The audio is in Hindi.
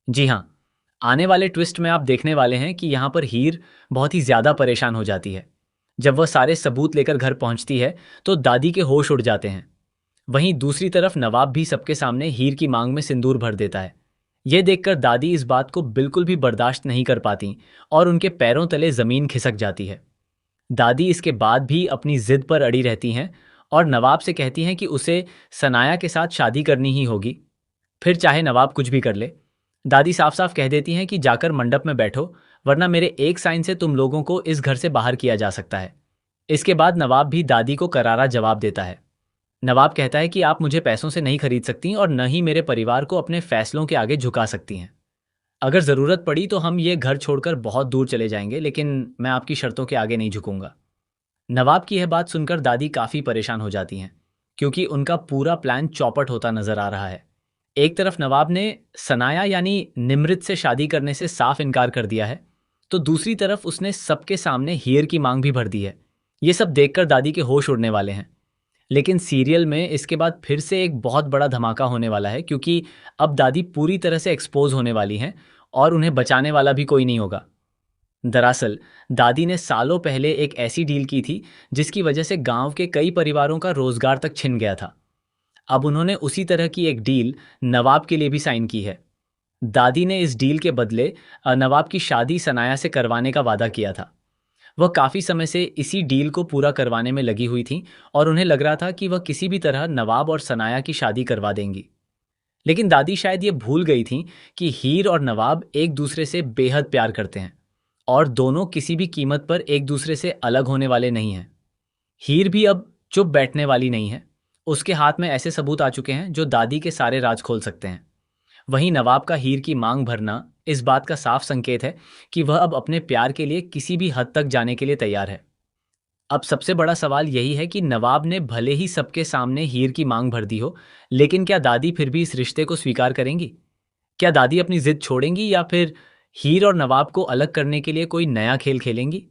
जी हाँ, आने वाले ट्विस्ट में आप देखने वाले हैं कि यहाँ पर हीर बहुत ही ज़्यादा परेशान हो जाती है। जब वह सारे सबूत लेकर घर पहुँचती है, तो दादी के होश उड़ जाते हैं। वहीं दूसरी तरफ नवाब भी सबके सामने हीर की मांग में सिंदूर भर देता है। ये देखकर दादी इस बात को बिल्कुल भी बर्दाश्त नहीं कर पाती और उनके पैरों तले ज़मीन खिसक जाती है। दादी इसके बाद भी अपनी जिद पर अड़ी रहती हैं और नवाब से कहती हैं कि उसे सनाया के साथ शादी करनी ही होगी, फिर चाहे नवाब कुछ भी कर ले। दादी साफ साफ कह देती हैं कि जाकर मंडप में बैठो, वरना मेरे एक साइन से तुम लोगों को इस घर से बाहर किया जा सकता है। इसके बाद नवाब भी दादी को करारा जवाब देता है। नवाब कहता है कि आप मुझे पैसों से नहीं खरीद सकती और न ही मेरे परिवार को अपने फैसलों के आगे झुका सकती हैं। अगर ज़रूरत पड़ी तो हम ये घर छोड़कर बहुत दूर चले जाएंगे, लेकिन मैं आपकी शर्तों के आगे नहीं झुकूंगा। नवाब की यह बात सुनकर दादी काफ़ी परेशान हो जाती हैं, क्योंकि उनका पूरा प्लान चौपट होता नजर आ रहा है। एक तरफ नवाब ने सनाया यानी निमृत से शादी करने से साफ इनकार कर दिया है, तो दूसरी तरफ उसने सबके सामने हीर की मांग भी भर दी है। ये सब देखकर दादी के होश उड़ने वाले हैं। लेकिन सीरियल में इसके बाद फिर से एक बहुत बड़ा धमाका होने वाला है, क्योंकि अब दादी पूरी तरह से एक्सपोज होने वाली हैं और उन्हें बचाने वाला भी कोई नहीं होगा। दरअसल दादी ने सालों पहले एक ऐसी डील की थी जिसकी वजह से गांव के कई परिवारों का रोजगार तक छिन गया था। अब उन्होंने उसी तरह की एक डील नवाब के लिए भी साइन की है। दादी ने इस डील के बदले नवाब की शादी सनाया से करवाने का वादा किया था। वह काफ़ी समय से इसी डील को पूरा करवाने में लगी हुई थी और उन्हें लग रहा था कि वह किसी भी तरह नवाब और सनाया की शादी करवा देंगी। लेकिन दादी शायद ये भूल गई थी कि हीर और नवाब एक दूसरे से बेहद प्यार करते हैं और दोनों किसी भी कीमत पर एक दूसरे से अलग होने वाले नहीं हैं। हीर भी अब चुप बैठने वाली नहीं है। उसके हाथ में ऐसे सबूत आ चुके हैं जो दादी के सारे राज खोल सकते हैं। वहीं नवाब का हीर की मांग भरना इस बात का साफ संकेत है कि वह अब अपने प्यार के लिए किसी भी हद तक जाने के लिए तैयार है। अब सबसे बड़ा सवाल यही है कि नवाब ने भले ही सबके सामने हीर की मांग भर दी हो, लेकिन क्या दादी फिर भी इस रिश्ते को स्वीकार करेंगी? क्या दादी अपनी जिद छोड़ेंगी या फिर हीर और नवाब को अलग करने के लिए कोई नया खेल खेलेंगी?